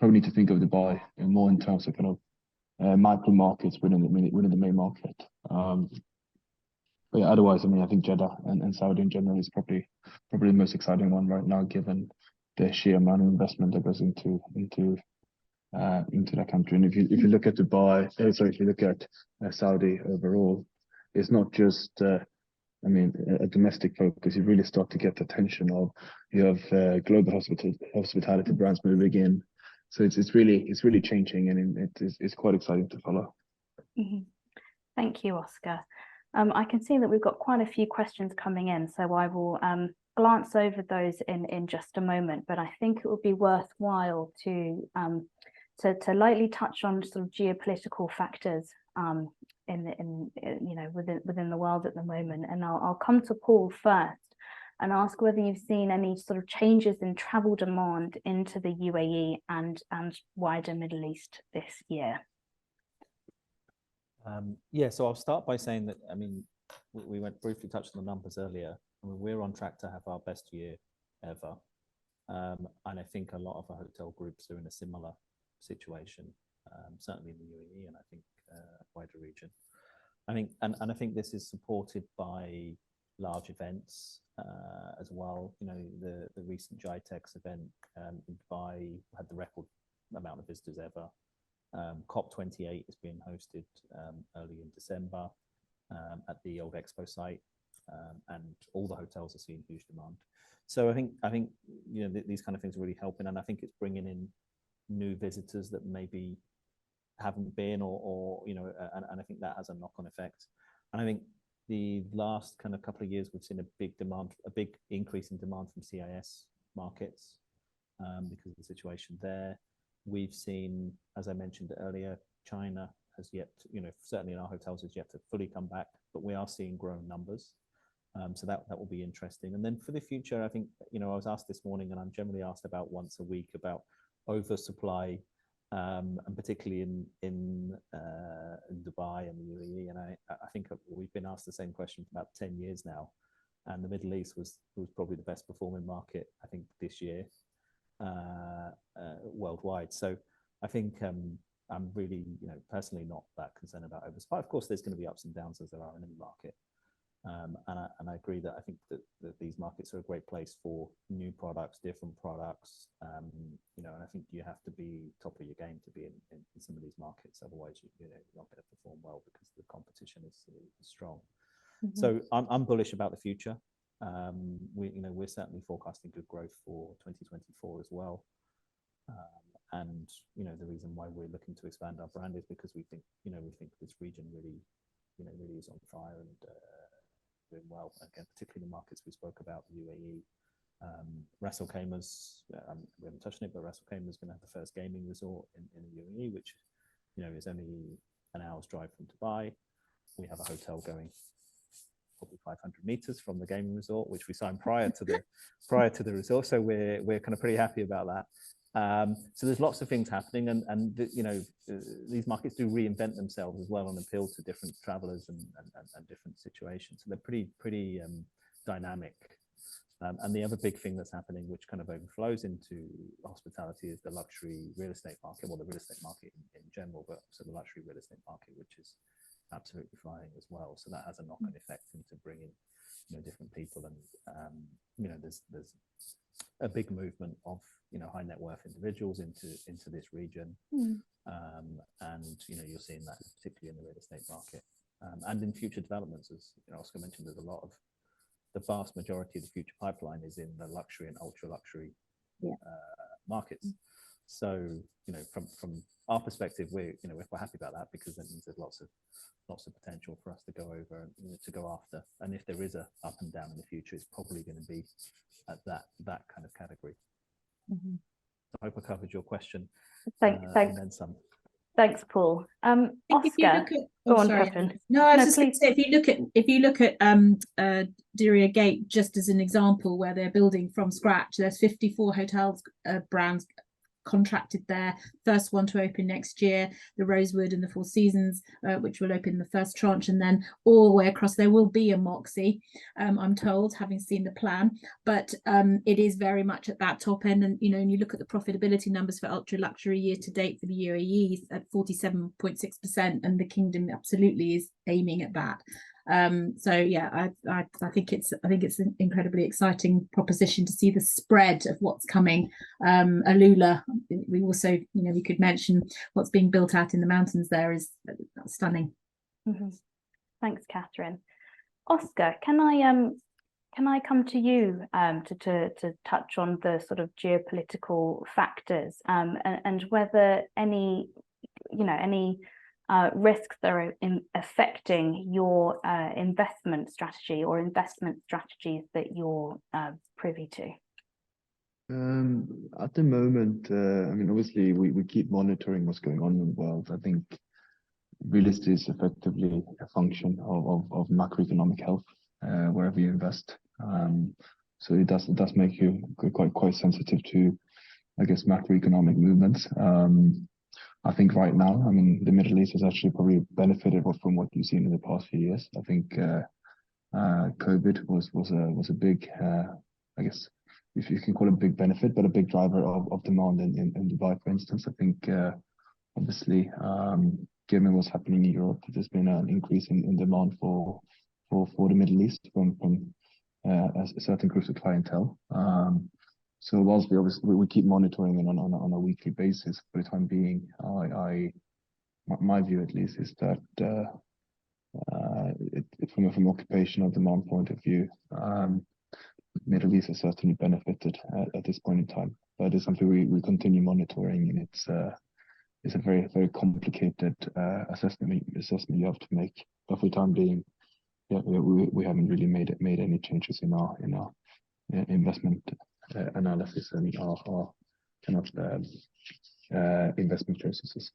S3: need to think of Dubai more in terms of kind of micro markets within the main market. But yeah, otherwise, I mean, I think Jeddah and Saudi in general is probably the most exciting one right now, given the sheer amount of investment that goes into into that country. And if you look at Dubai, if you look at Saudi overall, it's not just a domestic focus. You really start to get the attention of, you have global hospitality brands moving in. So it's really changing, and it's quite exciting to follow.
S1: Thank you, Oscar. I can see that we've got quite a few questions coming in, so I will glance over those in just a moment. But I think it would be worthwhile to lightly touch on sort of geopolitical factors within the world at the moment. And I'll come to Paul first and ask whether you've seen any sort of changes in travel demand into the UAE and wider Middle East this year.
S2: Yeah, so I'll start by saying that, I mean, we went briefly touched on the numbers earlier. I mean, we're on track to have our best year ever. And I think a lot of our hotel groups are in a similar situation, certainly in the UAE, and I think wider region. I think this is supported by large events as well. You know, the recent GITEX event in Dubai had the record amount of visitors ever. COP28 is being hosted early in December at the old expo site, and all the hotels are seeing huge demand. So I think you know, these kind of things are really helping, and I think it's bringing in new visitors that maybe haven't been, or you know, and I think that has a knock-on effect. And I think the last kind of couple of years we've seen a big increase in demand from CIS markets because of the situation there. We've seen, as I mentioned earlier, China has yet to, you know, certainly in our hotels has yet to fully come back, but we are seeing growing numbers. So that will be interesting. And then for the future, I think, you know, I was asked this morning, and I'm generally asked about once a week about oversupply, and particularly in Dubai and the UAE. And I think we've been asked the same question for about 10 years now. And the Middle East was probably the best performing market, I think, this year worldwide. So I think I'm really, you know, personally not that concerned about oversupply. Of course, there's going to be ups and downs as there are in any market. And I agree that I think that these markets are a great place for new products, different products, you know, and I think you have to be top of your game to be in some of these markets. Otherwise, you're not going to perform well because the competition is strong. So I'm bullish about the future. We're certainly forecasting good growth for 2024 as well. And you know, the reason why we're looking to expand our brand is because we think this region really is on fire and doing well. Again, particularly the markets we spoke about, the UAE, Ras Al Khaimah's, we haven't touched on it, but Ras Al Khaimah is going to have the first gaming resort in the UAE, which, you know, is only an hour's drive from Dubai. We have a hotel going probably 500 meters from the gaming resort, which we signed prior to the resort. So we're kind of pretty happy about that. So there's lots of things happening, and you know, these markets do reinvent themselves as well and appeal to different travelers and different situations. So they're pretty dynamic. And the other big thing that's happening, which kind of overflows into hospitality, is the luxury real estate market, well, the real estate market in general, but also the luxury real estate market, which is absolutely flying as well. So that has a knock-on effect into bringing, you know, different people, and you know, there's a big movement of, you know, high net worth individuals into this region, and you know, you're seeing that particularly in the real estate market, and in future developments. As you know, Oscar mentioned, there's a lot of the vast majority of the future pipeline is in the luxury and ultra luxury markets. So you know, from our perspective, we're happy about that, because that means there's lots of potential for us to go over and, you know, to go after. And if there is a up and down in the future, it's probably going to be at that kind of category. So I hope I covered your question.
S1: Thanks.
S2: And then some.
S1: Thanks, Paul. Oscar, go on, Catherine.
S4: No, I was just going to say, if you look at Diriyah Gate, just as an example, where they're building from scratch, there's 54 hotels brands contracted there. First one to open next year, the Rosewood and the Four Seasons, which will open the first tranche, and then all the way across there will be a Moxie, I'm told, having seen the plan. But it is very much at that top end, and you know, when you look at the profitability numbers for ultra luxury year to date for the UAE at 47.6%, and the Kingdom absolutely is aiming at that. So yeah, I think it's an incredibly exciting proposition to see the spread of what's coming. Alula, we also, we could mention what's being built out in the mountains there is stunning.
S1: Thanks, Catherine. Oscar, can I come to you to touch on the sort of geopolitical factors and whether any risks that are affecting your investment strategy or investment strategies that you're privy to?
S3: At the moment, I mean, obviously, we keep monitoring what's going on in the world. I think real estate is effectively a function of macroeconomic health wherever you invest. So it does make you quite sensitive to, I guess, macroeconomic movements. I think right now, I mean, the Middle East has actually probably benefited from what you've seen in the past few years. I think COVID was a big, I guess, if you can call it a big benefit, but a big driver of demand in Dubai, for instance. I think obviously, given what's happening in Europe, there's been an increase in demand for the Middle East from certain groups of clientele. So whilst we keep monitoring it on a weekly basis for the time being, my view at least is that from an occupational demand point of view, Middle East has certainly benefited at this point in time. But it's something we continue monitoring, and it's a very, very complicated assessment you have to make. But for the time being, yeah, we haven't really made any changes in our investment analysis and our kind of investment processes.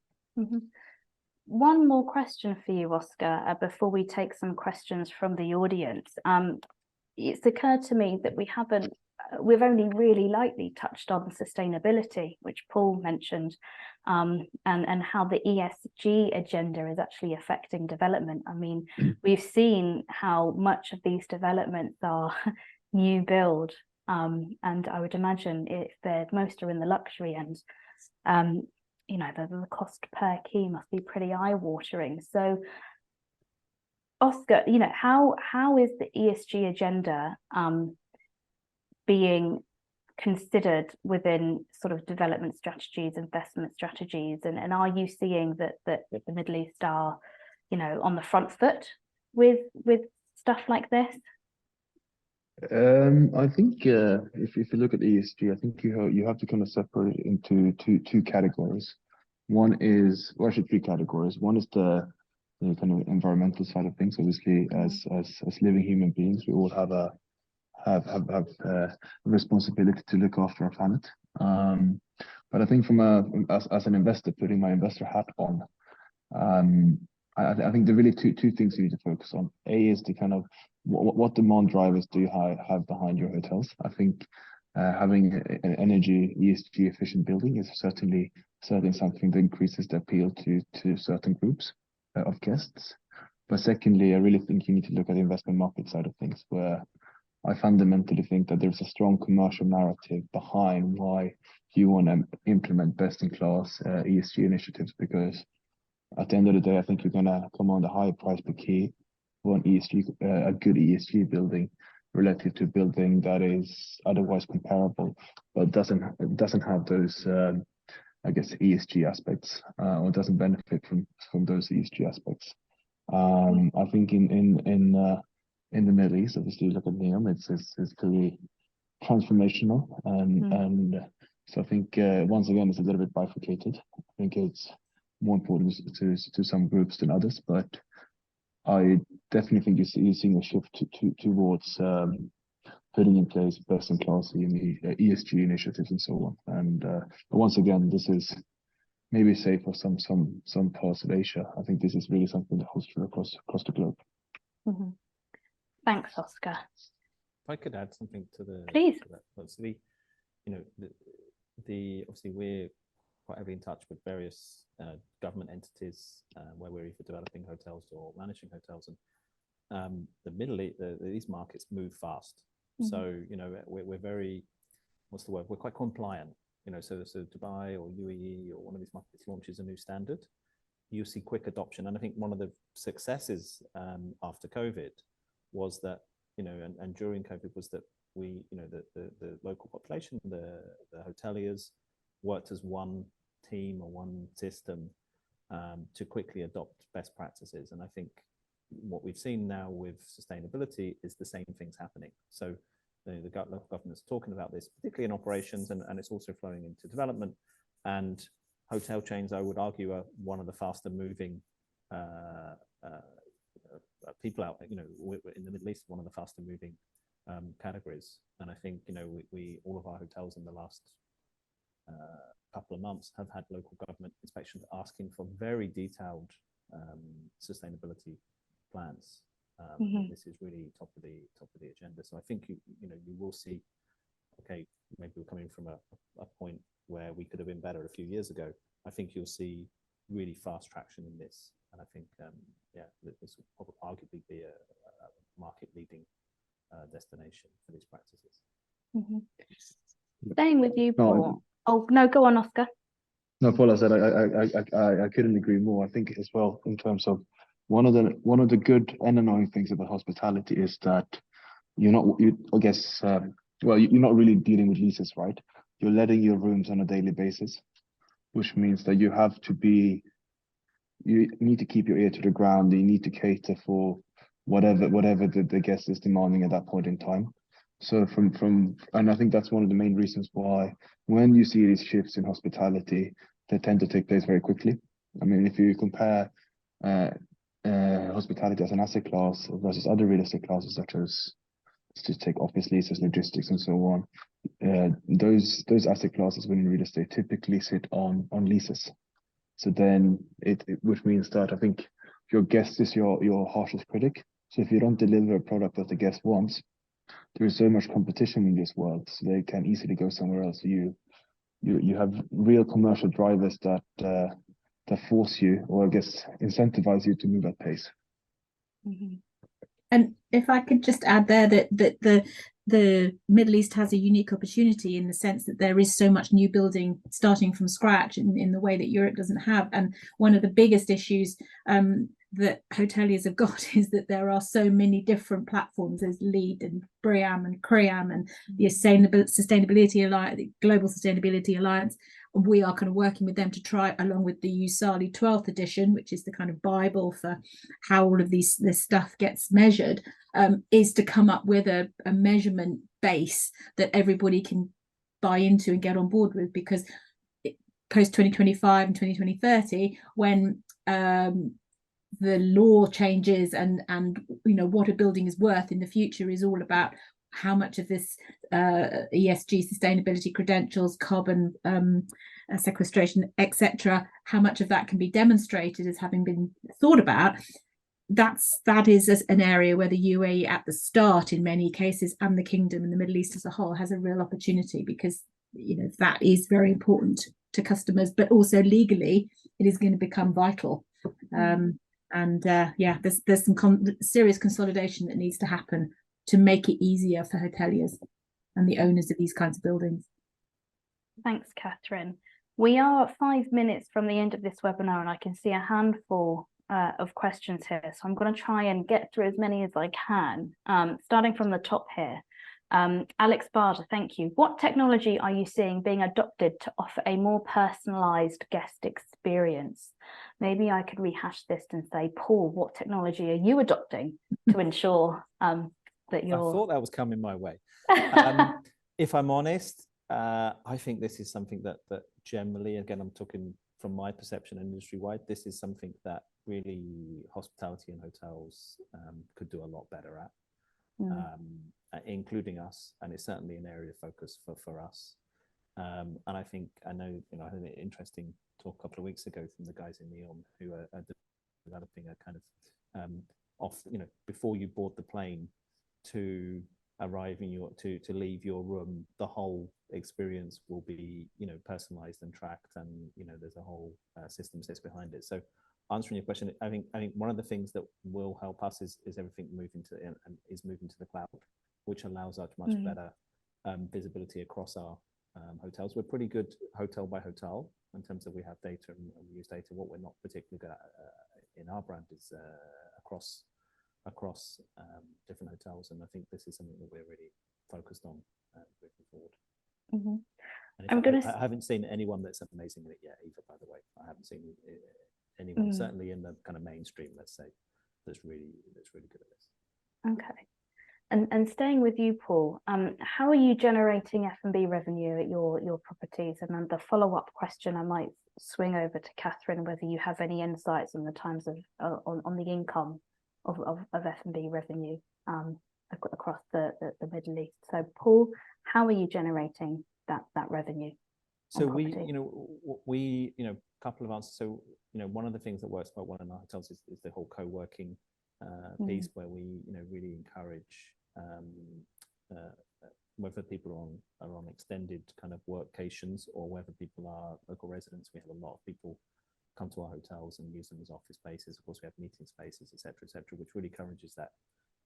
S1: One more question for you, Oscar, before we take some questions from the audience. It's occurred to me that we've only really lightly touched on sustainability, which Paul mentioned, and how the ESG agenda is actually affecting development. I mean, we've seen how much of these developments are new build, and I would imagine if most are in the luxury end, the cost per key must be pretty eye-watering. So, Oscar, how is the ESG agenda being considered within sort of development strategies, investment strategies, and are you seeing that the Middle East are, on the front foot with stuff like this?
S3: I think if you look at ESG, I think you have to kind of separate it into two categories. One is, or actually three categories. One is the kind of environmental side of things. Obviously, as living human beings, we all have a responsibility to look after our planet. But I think as an investor, putting my investor hat on, I think there are really two things you need to focus on. A is the kind of what demand drivers do you have behind your hotels. I think having an energy ESG efficient building is certainly something that increases the appeal to certain groups of guests. But secondly, I really think you need to look at the investment market side of things, where I fundamentally think that there's a strong commercial narrative behind why you want to implement best-in-class ESG initiatives, because at the end of the day, I think you're going to command a higher price per key for a good ESG building relative to a building that is otherwise comparable, but doesn't have those, I guess, ESG aspects, or doesn't benefit from those ESG aspects. I think in the Middle East, obviously, look at NEOM, it's clearly transformational, and so I think once again it's a little bit bifurcated. I think it's more important to some groups than others, but I definitely think you're seeing a shift towards putting in place best-in-class ESG initiatives and so on. And but once again, this is maybe safe for some parts of Asia. I think this is really something that holds true across the globe.
S1: Thanks, Oscar.
S2: If I could add something to
S1: Please.
S2: Obviously, obviously we're quite heavily in touch with various government entities where we're either developing hotels or managing hotels, and the Middle East, these markets move fast. So we're very, what's the word? We're quite compliant. So Dubai or UAE or one of these markets launches a new standard, you see quick adoption. And I think one of the successes after COVID was that, and during COVID was that we, the local population, the hoteliers worked as one team or one system to quickly adopt best practices. And I think what we've seen now with sustainability is the same things happening. So the local government's talking about this, particularly in operations, and it's also flowing into development. And hotel chains, I would argue, are one of the faster moving people out, we're in the Middle East, one of the faster moving categories. And I think, we all of our hotels in the last couple of months have had local government inspections asking for very detailed sustainability plans. This is really top of the agenda. So I think you will see, okay, maybe we're coming from a point where we could have been better a few years ago. I think you'll see really fast traction in this, and I think this will probably arguably be a market leading destination for these practices.
S1: Staying with you, Paul. Oh no, go on, Oscar.
S3: No, Paul, I said I couldn't agree more. I think as well, in terms of one of the good and annoying things about hospitality is that you're not really dealing with leases, right? You're letting your rooms on a daily basis, which means that you need to keep your ear to the ground. You need to cater for whatever the guest is demanding at that point in time. So and I think that's one of the main reasons why when you see these shifts in hospitality, they tend to take place very quickly. I mean, if you compare hospitality as an asset class versus other real estate classes, such as, let's just take office leases, logistics, and so on, those asset classes within real estate typically sit on leases. So then which means that I think your guest is your harshest critic. So if you don't deliver a product that the guest wants, there is so much competition in this world, so they can easily go somewhere else. You have real commercial drivers that force you, or I guess incentivize you to move at pace.
S4: And if I could just add there that the Middle East has a unique opportunity in the sense that there is so much new building starting from scratch in the way that Europe doesn't have. And one of the biggest issues that hoteliers have got is that there are so many different platforms. There's LEED and BREEAM and CREAM and the Sustainability Alliance, the Global Sustainability Alliance. We are kind of working with them to try, along with the USALI 12th edition, which is the kind of Bible for how all of this stuff gets measured, is to come up with a measurement base that everybody can buy into and get on board with, because post 2025 and 2030, when the law changes and what a building is worth in the future is all about how much of this ESG sustainability credentials, carbon sequestration, etc., how much of that can be demonstrated as having been thought about. That is an area where the UAE at the start in many cases, and the kingdom and the Middle East as a whole, has a real opportunity, because that is very important to customers, but also legally it is going to become vital. There's some serious consolidation that needs to happen to make it easier for hoteliers and the owners of these kinds of buildings.
S1: Thanks, Catherine. We are 5 minutes from the end of this webinar, and I can see a handful of questions here. So I'm going to try and get through as many as I can, starting from the top here. Alex Barter, thank you. What technology are you seeing being adopted to offer a more personalised guest experience? Maybe I could rehash this and say, Paul, what technology are you adopting to ensure that you're...
S2: I thought that was coming my way. If I'm honest, I think this is something that generally, again, I'm talking from my perception industry-wide, this is something that really hospitality and hotels could do a lot better at, including us, and it's certainly an area of focus for us. And I know, I had an interesting talk a couple of weeks ago from the guys in NEOM who are developing a kind of before you board the plane to arrive in to leave your room, the whole experience will be personalized and tracked, and there's a whole system sits behind it. So answering your question, I think one of the things that will help us is everything moving to the cloud, which allows us much better visibility across our hotels. We're pretty good hotel by hotel in terms of we have data and we use data. What we're not particularly good at in our brand is across different hotels, and I think this is something that we're really focused on moving forward. And I haven't seen anyone that's amazing at it yet either, by the way. I haven't seen anyone, certainly in the kind of mainstream, let's say, that's really good at this.
S1: Okay. And staying with you, Paul, how are you generating F&B revenue at your properties? And then the follow-up question, I might swing over to Catherine, whether you have any insights on the times of on the income of F&B revenue across the Middle East. So, Paul, how are you generating that revenue?
S2: So we, a couple of answers. So, one of the things that works quite well in our hotels is the whole co-working piece, where we, really encourage whether people are on extended kind of workations or whether people are local residents. We have a lot of people come to our hotels and use them as office spaces. Of course, we have meeting spaces, etc., which really encourages that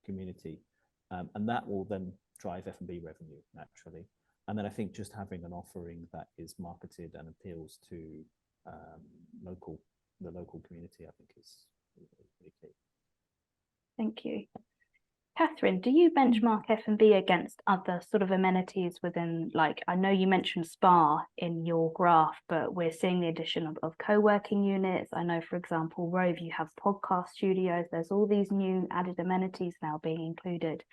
S2: community, and that will then drive F&B revenue naturally. And then I think just having an offering that is marketed and appeals to the local community, I think is really key.
S1: Thank you. Catherine, do you benchmark F&B against other sort of amenities within, like, I know you mentioned spa in your graph, but we're seeing the addition of co-working units. I know, for example, Rove, you have podcast studios. There's all these new added amenities now being included.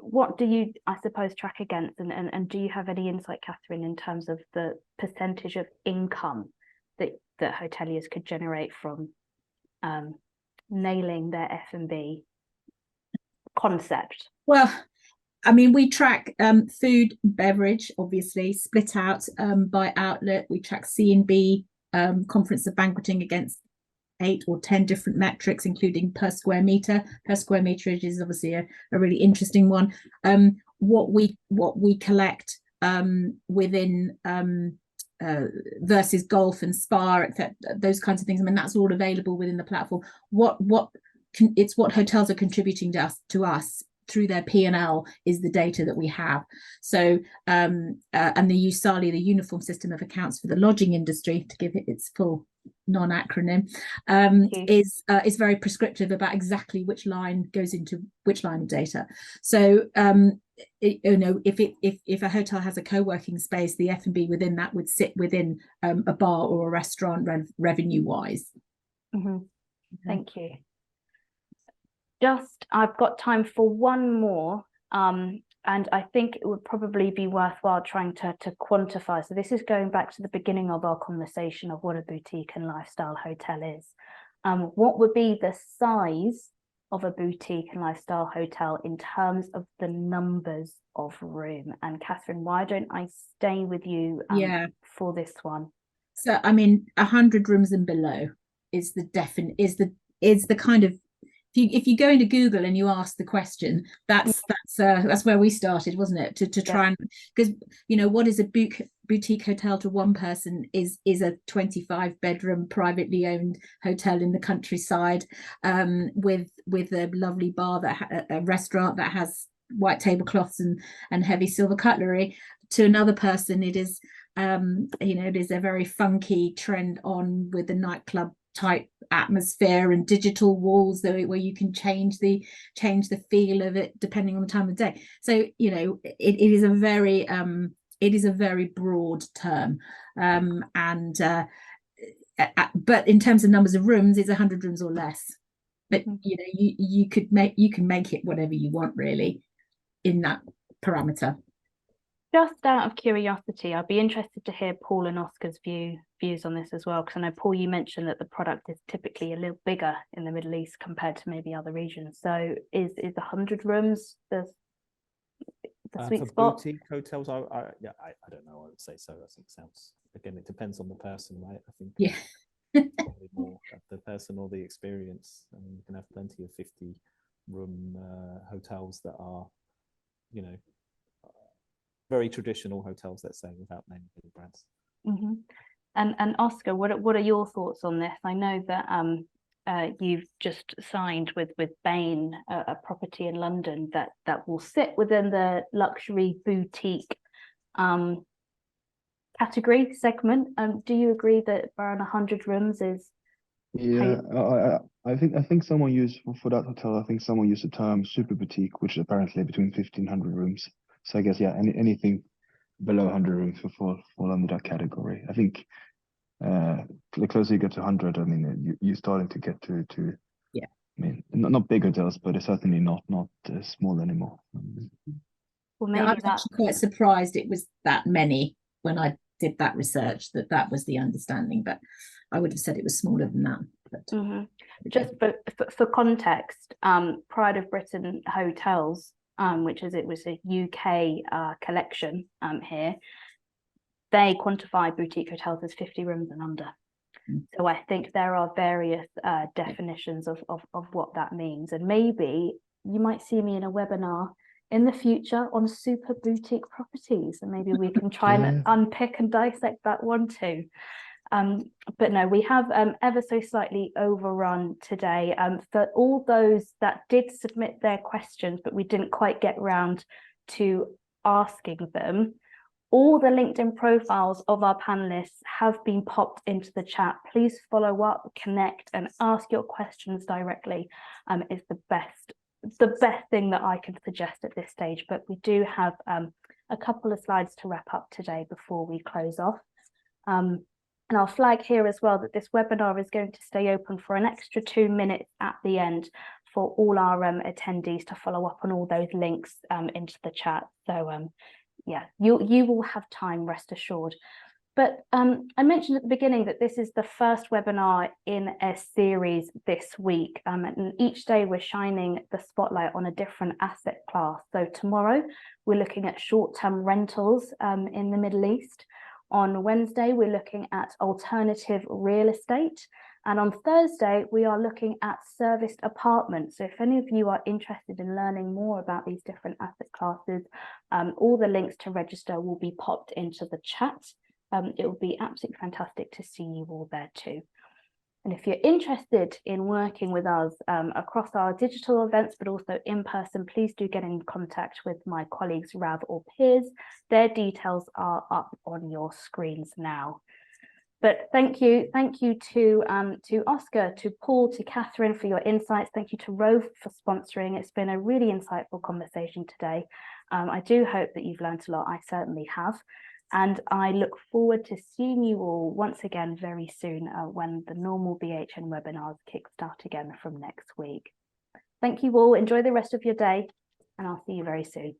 S1: What do you, I suppose, track against? And do you have any insight, Catherine, in terms of the percentage of income that hoteliers could generate from nailing their F&B concept?
S4: Well, I mean, we track food, beverage, obviously, split out by outlet. We track C&B, conference and banqueting, against 8 or 10 different metrics, including per square meter. Per square meter is obviously a really interesting one. What we collect within versus golf and spa, etc., those kinds of things. I mean, that's all available within the platform. It's what hotels are contributing to us through their P&L is the data that we have. So and the USALI, the Uniform System of Accounts for the Lodging Industry, to give it its full non-acronym, is very prescriptive about exactly which line goes into which line of data. So if a hotel has a co-working space, the F&B within that would sit within a bar or a restaurant revenue wise.
S1: Thank you. I've got time for one more, and I think it would probably be worthwhile trying to quantify. So this is going back to the beginning of our conversation of what a boutique and lifestyle hotel is. What would be the size of a boutique and lifestyle hotel in terms of the numbers of room? And Catherine, why don't I stay with you for this one?
S4: So I mean, 100 rooms and below is the kind of, if you go into Google and you ask the question, that's where we started, wasn't it? To try and, because what is a boutique hotel to one person is a 25-bedroom privately owned hotel in the countryside, with a lovely bar, a restaurant that has white tablecloths and heavy silver cutlery. To another person, it is it is a very funky trend on with the nightclub type atmosphere and digital walls where you can change the feel of it depending on the time of day. So it is a very broad term, but in terms of numbers of rooms, it's 100 rooms or less. But you can make it whatever you want really in that parameter.
S1: Just out of curiosity, I'd be interested to hear Paul and Oscar's views on this as well, because I know, Paul, you mentioned that the product is typically a little bigger in the Middle East compared to maybe other regions. So is 100 rooms the sweet spot?
S2: Boutique hotels, I don't know. I would say so. I think sounds, again, it depends on the person, right? I think probably more the person or the experience. I mean, you can have plenty of 50-room hotels that are, very traditional hotels, let's say, without naming any brands.
S1: And Oscar, what are your thoughts on this? I know that you've just signed with Bain a property in London that will sit within the luxury boutique category segment. Do you agree that around 100 rooms is
S3: Yeah, I think someone used for that hotel. I think someone used the term super boutique, which is apparently between 1,500 rooms. So I guess yeah, anything below 100 rooms will fall under that category. I think the closer you get to 100, I mean, you're starting to get to
S4: Yeah.
S3: I mean, not big hotels, but it's certainly not small anymore.
S1: well
S4: Yeah, I
S1: maybe
S4: was
S1: that
S4: actually quite surprised it was that many when I did that research, that was the understanding, but I would have said it was smaller than that. But
S1: just for context, Pride of Britain Hotels, which is it was a UK collection here, they quantify boutique hotels as 50 rooms and under. So I think there are various definitions of what that means, and maybe you might see me in a webinar in the future on super boutique properties, and maybe we can try and unpick and dissect that one too. But no, we have ever so slightly overrun today. For all those that did submit their questions, but we didn't quite get round to asking them, all the LinkedIn profiles of our panelists have been popped into the chat. Please follow up, connect, and ask your questions directly. Is the best thing that I can suggest at this stage. But we do have a couple of slides to wrap up today before we close off. And I'll flag here as well that this webinar is going to stay open for an extra 2 minutes at the end for all our attendees to follow up on all those links into the chat. So yeah, you will have time, rest assured. But I mentioned at the beginning that this is the first webinar in a series this week, and each day we're shining the spotlight on a different asset class. So tomorrow we're looking at short-term rentals in the Middle East. On Wednesday we're looking at alternative real estate, and on Thursday we are looking at serviced apartments. So if any of you are interested in learning more about these different asset classes, all the links to register will be popped into the chat. It will be absolutely fantastic to see you all there too. And if you're interested in working with us across our digital events, but also in person, please do get in contact with my colleagues, Rav or Piers. Their details are up on your screens now. But thank you to Oscar, to Paul, to Catherine for your insights. Thank you to Rove for sponsoring. It's been a really insightful conversation today. I do hope that you've learned a lot. I certainly have. And I look forward to seeing you all once again very soon when the normal BHN webinars kickstart again from next week. Thank you all. Enjoy the rest of your day, and I'll see you very soon.